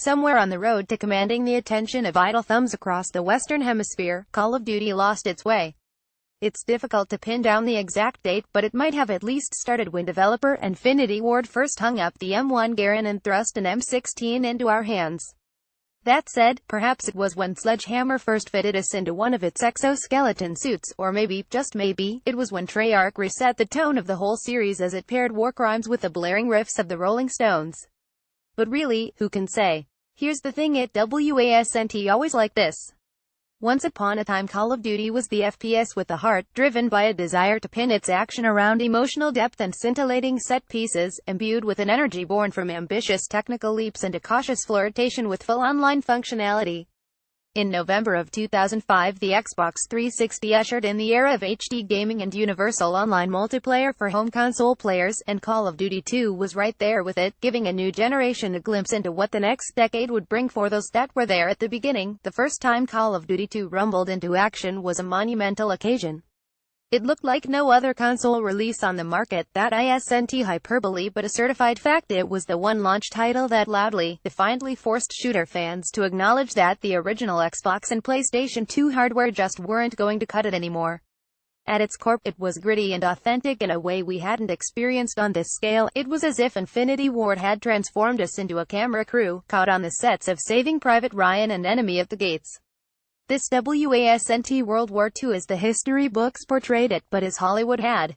Somewhere on the road to commanding the attention of idle thumbs across the Western Hemisphere, Call of Duty lost its way. It's difficult to pin down the exact date, but it might have at least started when developer Infinity Ward first hung up the M1 Garand and thrust an M16 into our hands. That said, perhaps it was when Sledgehammer first fitted us into one of its exoskeleton suits, or maybe, just maybe, it was when Treyarch reset the tone of the whole series as it paired war crimes with the blaring riffs of the Rolling Stones. But really, who can say? Here's the thing, it wasn't always like this. Once upon a time Call of Duty was the FPS with the heart, driven by a desire to pin its action around emotional depth and scintillating set pieces, imbued with an energy born from ambitious technical leaps and a cautious flirtation with full online functionality. In November of 2005, the Xbox 360 ushered in the era of HD gaming and universal online multiplayer for home console players, and Call of Duty 2 was right there with it, giving a new generation a glimpse into what the next decade would bring for those that were there at the beginning. The first time Call of Duty 2 rumbled into action was a monumental occasion. It looked like no other console release on the market, that isn't hyperbole but a certified fact. It was the one launch title that loudly, defiantly forced shooter fans to acknowledge that the original Xbox and PlayStation 2 hardware just weren't going to cut it anymore. At its core, it was gritty and authentic in a way we hadn't experienced on this scale. It was as if Infinity Ward had transformed us into a camera crew, caught on the sets of Saving Private Ryan and Enemy at the Gates. This wasn't World War II as the history books portrayed it, but as Hollywood had.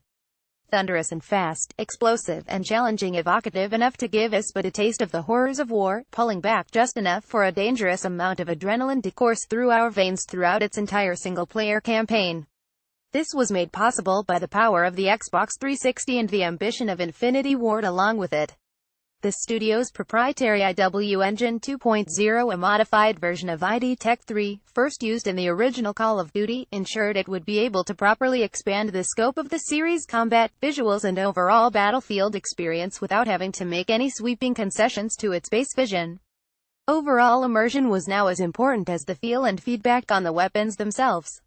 Thunderous and fast, explosive and challenging, evocative enough to give us but a taste of the horrors of war, pulling back just enough for a dangerous amount of adrenaline to course through our veins throughout its entire single-player campaign. This was made possible by the power of the Xbox 360 and the ambition of Infinity Ward along with it. The studio's proprietary IW Engine 2.0, a modified version of ID Tech 3, first used in the original Call of Duty, ensured it would be able to properly expand the scope of the series' combat, visuals and overall battlefield experience without having to make any sweeping concessions to its base vision. Overall immersion was now as important as the feel and feedback on the weapons themselves.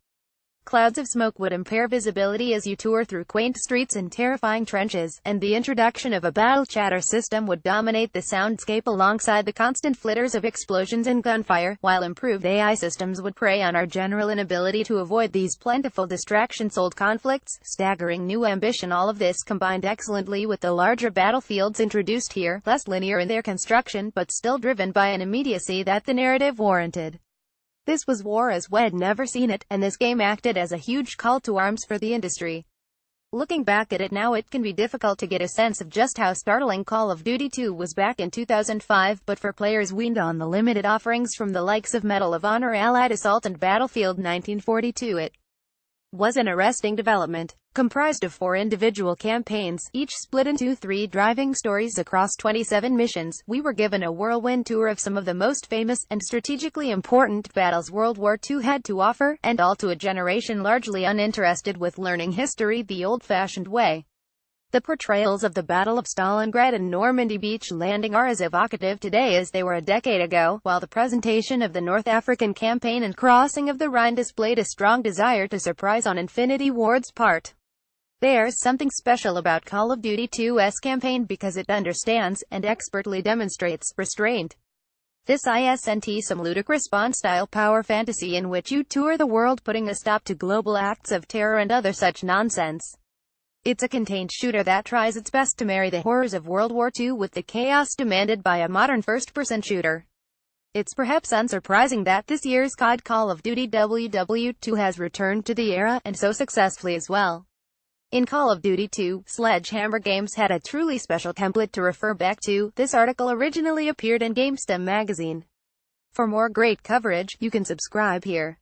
Clouds of smoke would impair visibility as you tour through quaint streets and terrifying trenches, and the introduction of a battle chatter system would dominate the soundscape alongside the constant flitters of explosions and gunfire, while improved AI systems would prey on our general inability to avoid these plentiful distractions. Old conflicts, staggering new ambition, all of this combined excellently with the larger battlefields introduced here, less linear in their construction but still driven by an immediacy that the narrative warranted. This was war as we'd never seen it, and this game acted as a huge call to arms for the industry. Looking back at it now, it can be difficult to get a sense of just how startling Call of Duty 2 was back in 2005, but for players weaned on the limited offerings from the likes of Medal of Honor, Allied Assault and Battlefield 1942, it was an arresting development. Comprised of 4 individual campaigns, each split into 3 driving stories across 27 missions, we were given a whirlwind tour of some of the most famous and strategically important battles World War II had to offer, and all to a generation largely uninterested with learning history the old-fashioned way. The portrayals of the Battle of Stalingrad and Normandy Beach landing are as evocative today as they were a decade ago, while the presentation of the North African campaign and crossing of the Rhine displayed a strong desire to surprise on Infinity Ward's part. There's something special about Call of Duty 2's campaign because it understands, and expertly demonstrates, restraint. This isn't some ludicrous Bond-style power fantasy in which you tour the world putting a stop to global acts of terror and other such nonsense. It's a contained shooter that tries its best to marry the horrors of World War II with the chaos demanded by a modern first-person shooter. It's perhaps unsurprising that this year's COD Call of Duty WW2 has returned to the era, and so successfully as well. In Call of Duty 2, Sledgehammer Games had a truly special template to refer back to. This article originally appeared in GameStem magazine. For more great coverage, you can subscribe here.